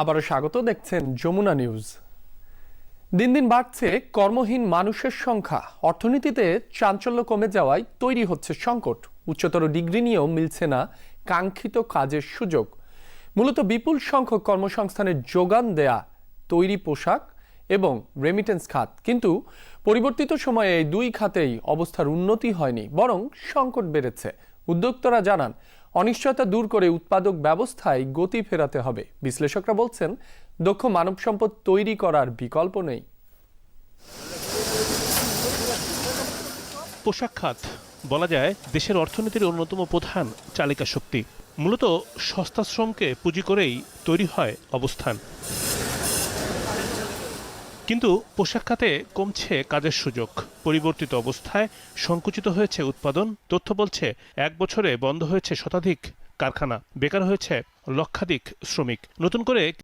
আবারও স্বাগত, দেখছেন যমুনা নিউজ। দিন দিন বাড়ছে কর্মহীন মানুষের সংখ্যা। অর্থনীতিতে চাঞ্চল্য কমে যাওয়ায় তৈরি হচ্ছে সংকট। উচ্চতর ডিগ্রি নিয়েও মিলছে না কাঙ্ক্ষিত কাজের সুযোগ। মূলত বিপুল সংখ্যক কর্মসংস্থানের যোগান দেয়া তৈরি পোশাক এবং রেমিটেন্স খাত, কিন্তু পরিবর্তিত সময়ে এই দুই খাতেই অবস্থার উন্নতি হয়নি, বরং সংকট বেড়েছে। উদ্যোক্তারা জানান, অনিশ্চয়তা দূর করে উৎপাদক ব্যবস্থায় গতি ফেরাতে হবে। বিশ্লেষকরা বলছেন, দক্ষ মানব সম্পদ তৈরি করার বিকল্প নেই। পোশাক খাত বলা যায় দেশের অর্থনীতির অন্যতম প্রধান চালিকা শক্তি। মূলত সস্তা শ্রমকে পুঁজি করেই তৈরি হয় অবস্থান। কিন্তু পোশাক খাতে কমছে কাজের সুযোগ। পরিবর্তিত অবস্থায় সংকুচিত হয়েছে উৎপাদন। তথ্য বলছে 1 বছরে বন্ধ হয়েছে শতাধিক কারখানা, বেকার হয়েছে লক্ষাধিক শ্রমিক। নতুন করে